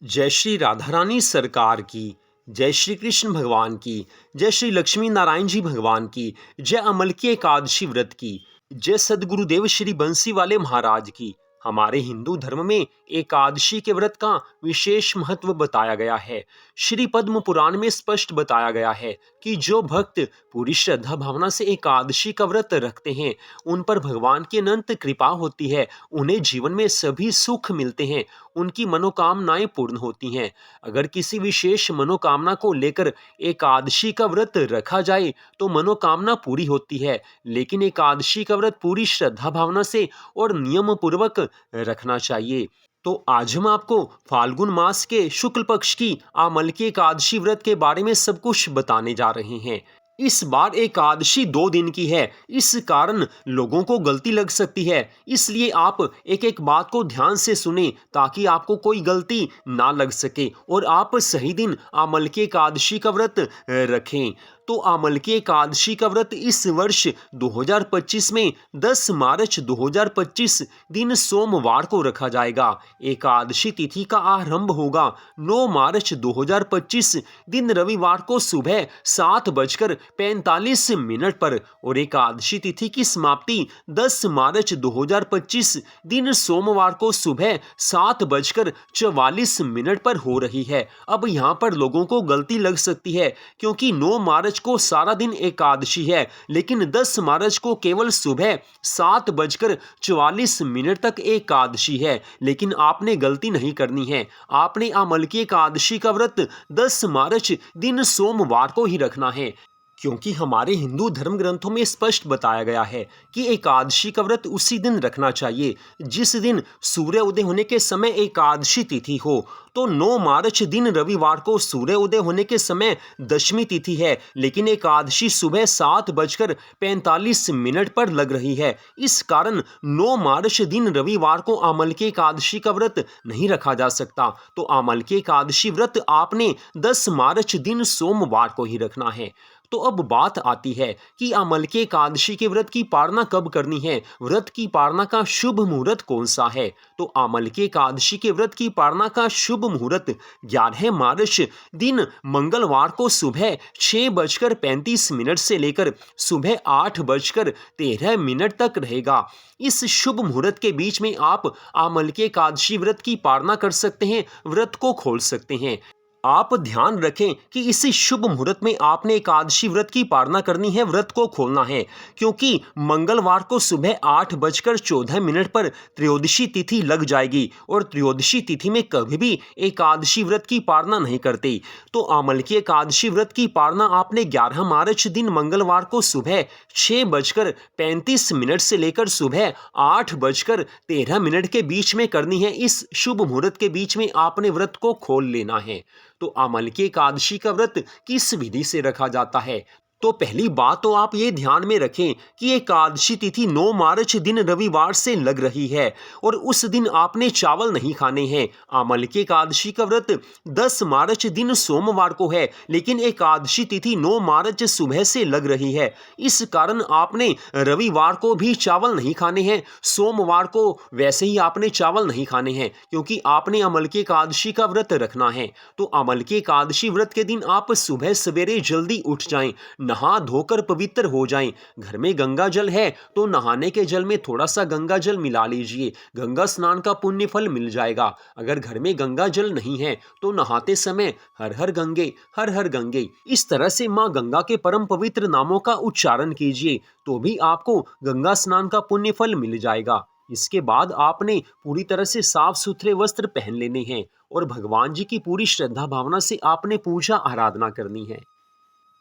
जय श्री राधा रानी सरकार की, जय श्री कृष्ण भगवान की, जय श्री लक्ष्मी नारायण जी भगवान की, जय अमल की एकादशी व्रत की, जय सदगुरुदेव श्री बंसी वाले महाराज की। हमारे हिंदू धर्म में एकादशी के व्रत का विशेष महत्व बताया गया है। श्री पद्म पुराण में स्पष्ट बताया गया है कि जो भक्त पूरी श्रद्धा भावना से एकादशी का व्रत रखते हैं, उन पर भगवान की अनंत कृपा होती है। उन्हें जीवन में सभी सुख मिलते हैं, उनकी मनोकामनाएं पूर्ण होती हैं। अगर किसी विशेष मनोकामना को लेकर एकादशी का व्रत रखा जाए तो मनोकामना पूरी होती है, लेकिन एकादशी का व्रत पूरी श्रद्धा भावना से और नियम पूर्वक रखना चाहिए। तो आज हम आपको फाल्गुन मास के शुक्ल पक्ष की आमल की एकादशी व्रत के बारे में सब कुछ बताने जा रहे हैं। इस बार एकादशी 2 दिन की है, इस कारण लोगों को गलती लग सकती है, इसलिए आप एक एक बात को ध्यान से सुने ताकि आपको कोई गलती ना लग सके और आप सही दिन आमल की एकादशी का व्रत रखें। तो आमल की एकादशी का व्रत इस वर्ष 2025 में 10 मार्च 2025 दिन सोमवार को रखा जाएगा। एकादशी तिथि का आरंभ होगा 9 मार्च 2025 दिन रविवार को सुबह 7:45 पर और एकादशी तिथि की समाप्ति 10 मार्च 2025 दिन सोमवार को सुबह 7:44 पर हो रही है। अब यहाँ पर लोगों को गलती लग सकती है क्योंकि 9 मार्च को सारा दिन एकादशी है, लेकिन 10 मार्च को केवल सुबह 7:44 तक एकादशी है। लेकिन आपने गलती नहीं करनी है, आपने आमल की एकादशी का व्रत 10 मार्च दिन सोमवार को ही रखना है, क्योंकि हमारे हिंदू धर्म ग्रंथों में स्पष्ट बताया गया है कि एकादशी का व्रत उसी दिन रखना चाहिए जिस दिन सूर्य उदय होने के समय एकादशी तिथि हो। तो 9 मार्च दिन रविवार को सूर्य उदय होने के समय दशमी तिथि है, लेकिन एकादशी सुबह 7:45 पर लग रही है। इस कारण 9 मार्च दिन रविवार को आमल की एकादशी का व्रत नहीं रखा जा सकता। तो आमल की एकादशी व्रत आपने 10 मार्च दिन सोमवार को ही रखना है। तो अब बात आती है कि आमल की एकादशी के व्रत की पालना कब करनी है, व्रत की पालना का शुभ मुहूर्त कौन सा है। तो आमल की एकादशी के व्रत की पालना का शुभ मुहूर्त 11 मार्च दिन मंगलवार को सुबह 6:35 से लेकर सुबह 8:13 तक रहेगा। इस शुभ मुहूर्त के बीच में आप आमल की एकादशी व्रत की पालना कर सकते हैं, व्रत को खोल सकते हैं। आप ध्यान रखें कि इसी शुभ मुहूर्त में आपने एकादशी व्रत की पालना करनी है, व्रत को खोलना है, क्योंकि मंगलवार को सुबह 8:14 पर त्रयोदशी तिथि लग जाएगी और त्रयोदशी तिथि में कभी भी एकादशी व्रत की पालना नहीं करते। तो आमल की एकादशी व्रत की पालना आपने 11 मार्च दिन मंगलवार को सुबह 6:35 से लेकर सुबह 8:13 के बीच में करनी है। इस शुभ मुहूर्त के बीच में आपने व्रत को खोल लेना है। तो आमल की एकादशी का व्रत किस विधि से रखा जाता है? तो पहली बात तो आप ये ध्यान में रखें कि एकादशी तिथि 9 मार्च दिन रविवार से लग रही है और उस दिन आपने चावल नहीं खाने हैं। आमल की एकादशी का व्रत 10 मार्च दिन सोमवार को है, लेकिन एकादशी तिथि 9 मार्च सुबह से लग रही है। इस कारण आपने रविवार को भी चावल नहीं खाने हैं, सोमवार को वैसे ही आपने चावल नहीं खाने हैं, क्योंकि आपने अमल की एकादशी का व्रत रखना है। तो अमल की एकादशी व्रत के दिन आप सुबह सवेरे जल्दी उठ जाएं, नहा धोकर पवित्र हो जाएं। घर में गंगा जल है तो नहाने के जल में थोड़ा सा गंगा जल मिला लीजिए, गंगा स्नान का पुण्य फल मिल जाएगा। अगर घर में गंगा जल नहीं है तो नहाते समय हर हर गंगे, हर हर गंगे, इस तरह से माँ गंगा के परम पवित्र नामों का उच्चारण कीजिए, तो भी आपको गंगा स्नान का पुण्य फल मिल जाएगा। इसके बाद आपने पूरी तरह से साफ सुथरे वस्त्र पहन लेने हैं और भगवान जी की पूरी श्रद्धा भावना से आपने पूजा आराधना करनी है।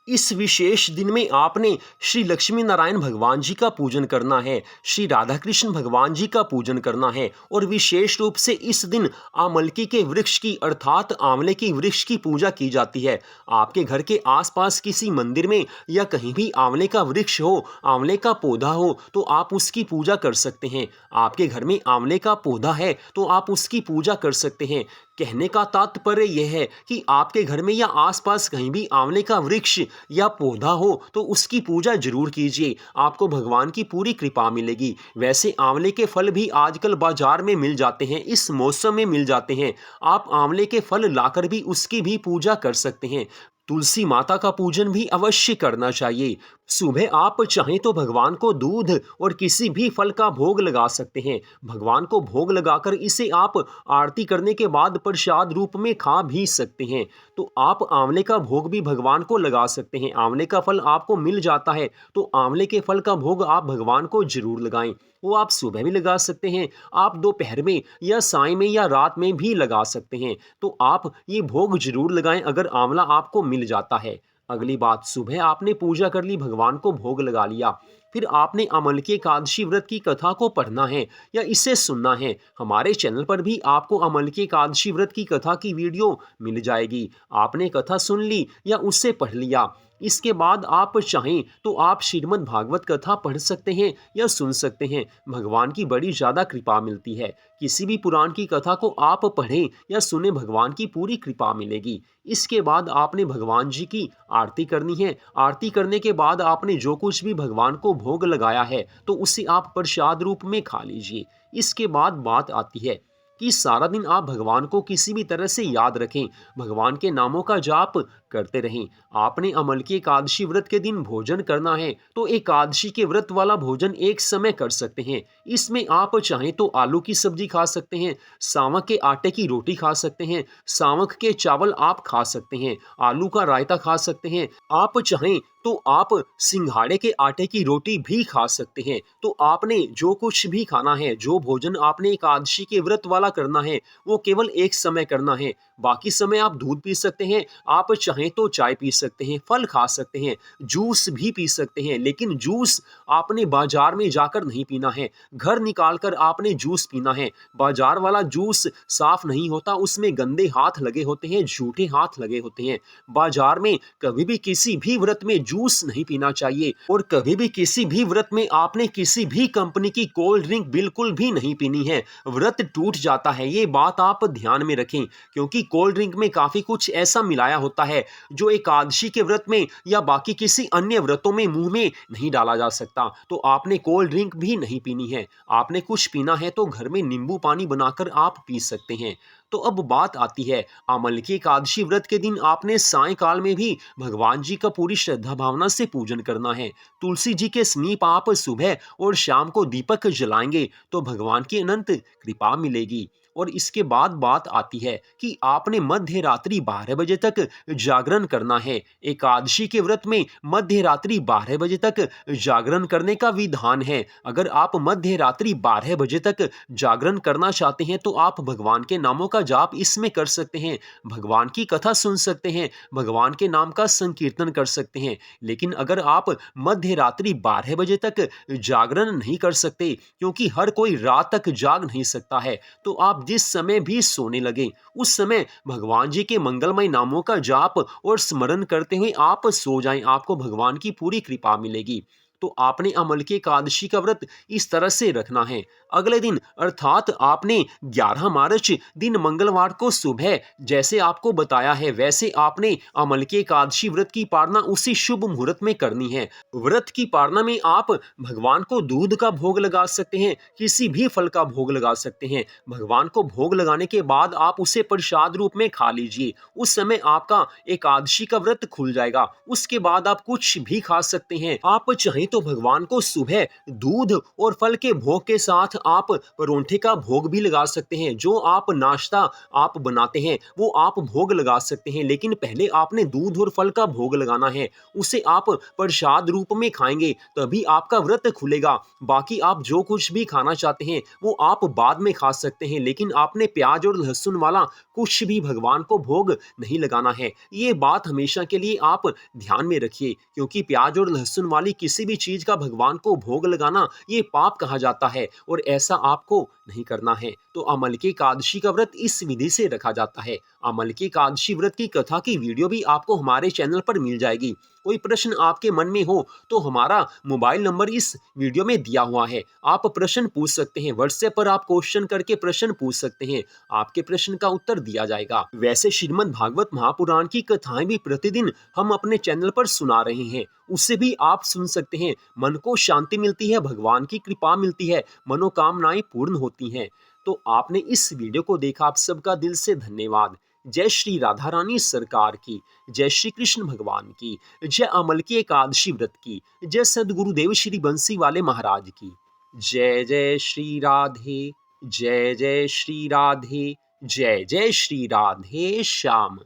इस विशेष दिन में आपने श्री लक्ष्मी नारायण भगवान जी का पूजन करना है, श्री राधा कृष्ण भगवान जी का पूजन करना है और विशेष रूप से इस दिन आमलकी के वृक्ष की अर्थात आंवले की वृक्ष की पूजा की जाती है। आपके घर के आसपास किसी मंदिर में या कहीं भी आंवले का वृक्ष हो, आंवले का पौधा हो तो आप उसकी पूजा कर सकते हैं। आपके घर में आंवले का पौधा है तो आप उसकी पूजा कर सकते हैं। कहने का तात्पर्य यह है कि आपके घर में या आसपास कहीं भी आंवले का वृक्ष या पौधा हो तो उसकी पूजा जरूर कीजिए, आपको भगवान की पूरी कृपा मिलेगी। वैसे आंवले के फल भी आजकल बाजार में मिल जाते हैं, इस मौसम में मिल जाते हैं। आप आंवले के फल लाकर भी उसकी भी पूजा कर सकते हैं। तुलसी माता का पूजन भी अवश्य करना चाहिए। सुबह आप चाहें तो भगवान को दूध और किसी भी फल का भोग लगा सकते हैं। भगवान को भोग लगाकर इसे आप आरती करने के बाद प्रसाद रूप में खा भी सकते हैं। तो आप आंवले का भोग भी भगवान को लगा सकते हैं। आंवले का फल आपको मिल जाता है तो आंवले के फल का भोग आप भगवान को जरूर लगाएं। वो आप सुबह भी लगा सकते हैं, आप दोपहर में या साय में या रात में भी लगा सकते हैं। तो आप ये भोग जरूर लगाएं अगर आंवला आपको मिल जाता है। अगली बात, सुबह आपने पूजा कर ली, भगवान को भोग लगा लिया, फिर आपने अमलकी एकादशी व्रत की कथा को पढ़ना है या इसे सुनना है। हमारे चैनल पर भी आपको अमलकी एकादशी व्रत की कथा की वीडियो मिल जाएगी। आपने कथा सुन ली या उससे पढ़ लिया, इसके बाद आप चाहें तो आप श्रीमद् भागवत कथा पढ़ सकते हैं या सुन सकते हैं। भगवान की बड़ी ज़्यादा कृपा मिलती है। किसी भी पुराण की कथा को आप पढ़ें या सुने, भगवान की पूरी कृपा मिलेगी। इसके बाद आपने भगवान जी की आरती करनी है। आरती करने के बाद आपने जो कुछ भी भगवान को भोग लगाया है तो उसे आप प्रसाद रूप में खा लीजिए। इसके बाद बात आती है कि सारा दिन आप भगवान को किसी भी तरह से याद रखें, भगवान के नामों का जाप करते रहें। आपने अमलकी एकादशी व्रत के दिन भोजन करना है तो एकादशी के व्रत वाला भोजन एक समय कर सकते हैं। इसमें आप चाहें तो आलू की सब्जी खा सकते हैं, सावक के आटे की रोटी खा सकते हैं, सावक के चावल आप खा सकते हैं, आलू का रायता खा सकते हैं। आप चाहें तो आप सिंघाड़े के आटे की रोटी भी खा सकते हैं। तो आपने जो कुछ भी खाना है, जो भोजन आपने एकादशी के व्रत वाला करना है, वो केवल एक समय करना है। बाकी समय आप दूध पी सकते हैं, आप चाहें तो चाय पी सकते हैं, फल खा सकते हैं, जूस भी पी सकते हैं। लेकिन जूस आपने बाजार में जाकर नहीं पीना है, घर निकाल कर आपने जूस पीना है। बाजार वाला जूस साफ नहीं होता, उसमें गंदे हाथ लगे होते हैं, झूठे हाथ लगे होते हैं। बाजार में कभी भी किसी भी व्रत में जूस नहीं पीना चाहिए और कभी भी किसी भी व्रत में आपने किसी भी कंपनी की कोल्ड ड्रिंक बिल्कुल भी नहीं पीनी है। व्रत टूट जाता है, ये बात आप ध्यान में रखें, क्योंकि कोल्ड ड्रिंक में काफी कुछ ऐसा मिलाया होता है जो एकादशी के व्रत में या बाकी किसी अन्य व्रतों में मुंह में नहीं डाला जा सकता। तो आपने कोल्ड ड्रिंक भी नहीं पीनी है। आपने कुछ पीना है तो घर में नींबू पानी बनाकर आप पी सकते हैं। तो अब बात आती है, अमलकी एकादशी व्रत के दिन आपने सायंकाल में भी भगवान जी का पूरी श्रद्धा भावना से पूजन करना है। तुलसी जी के समीप आप सुबह और शाम को दीपक जलाएंगे तो भगवान की अनंत कृपा मिलेगी। और इसके बाद बात आती है कि आपने मध्य रात्रि 12 बजे तक जागरण करना है। एकादशी के व्रत में मध्य रात्रि 12 बजे तक जागरण करने का विधान है। अगर आप मध्य रात्रि 12 बजे तक जागरण करना चाहते हैं तो आप भगवान के नामों का जाप इसमें कर सकते हैं, भगवान की कथा सुन सकते हैं, भगवान के नाम का संकीर्तन कर सकते हैं। लेकिन अगर आप मध्य रात्रि 12 बजे तक जागरण नहीं कर सकते, क्योंकि हर कोई रात तक जाग नहीं सकता है, तो आप जिस समय भी सोने लगे उस समय भगवान जी के मंगलमय नामों का जाप और स्मरण करते हुए आप सो जाएं, आपको भगवान की पूरी कृपा मिलेगी। तो आपने अमलकी एकादशी का व्रत इस तरह से रखना है। अगले दिन अर्थात आपने 11 मार्च दिन मंगलवार को सुबह जैसे आपको बताया है वैसे आपने अमलकी एकादशी व्रत की पालना उसी शुभ मुहूर्त में करनी है। व्रत की पालना में आप भगवान को दूध का भोग लगा सकते हैं, किसी भी फल का भोग लगा सकते हैं। भगवान को भोग लगाने के बाद आप उसे प्रसाद रूप में खा लीजिए। उस समय आपका एकादशी का व्रत खुल जाएगा। उसके बाद आप कुछ भी खा सकते हैं। आप चाहें तो भगवान को सुबह दूध और फल के भोग के साथ आप परोंठे का भोग भी लगा सकते हैं। जो आप नाश्ता आप बनाते हैं वो आप भोग लगा सकते हैं, लेकिन पहले आपने दूध और फल का भोग लगाना है। उसे आप प्रसाद रूप में खाएंगे तभी आपका व्रत खुलेगा। बाकी आप जो कुछ भी खाना चाहते हैं वो आप बाद में खा सकते हैं, लेकिन आपने प्याज और लहसुन वाला कुछ भी भगवान को भोग नहीं लगाना है। ये बात हमेशा के लिए आप ध्यान में रखिए, क्योंकि प्याज और लहसुन वाली किसी भी चीज का भगवान को भोग लगाना ये पाप कहा जाता है और ऐसा आपको नहीं करना है। तो अमल की एकादशी का व्रत इस विधि से रखा जाता है। अमल की एकादशी व्रत की कथा की वीडियो भी आपको हमारे चैनल पर मिल जाएगी। कोई प्रश्न आपके मन में हो तो हमारा मोबाइल नंबर इस वीडियो में दिया हुआ है, आप प्रश्न पूछ सकते हैं। व्हाट्सएप पर आप क्वेश्चन करके प्रश्न पूछ सकते हैं, आपके प्रश्न का उत्तर दिया जाएगा। वैसे श्रीमद् भागवत महापुराण की कथाएं भी प्रतिदिन हम अपने चैनल पर सुना रहे हैं, उससे भी आप सुन सकते हैं। मन को शांति मिलती है, भगवान की कृपा मिलती है, मनोकामनाएं पूर्ण होती हैं। तो आपने इस वीडियो को देखा, आप सबका दिल से धन्यवाद। जय श्री राधा रानी सरकार की, जय श्री कृष्ण भगवान की, जय अमल की एकादशी व्रत की, जय सदगुरुदेव श्री बंसी वाले महाराज की। जय जय श्री राधे, जय जय श्री राधे, जय जय श्री राधे श्याम।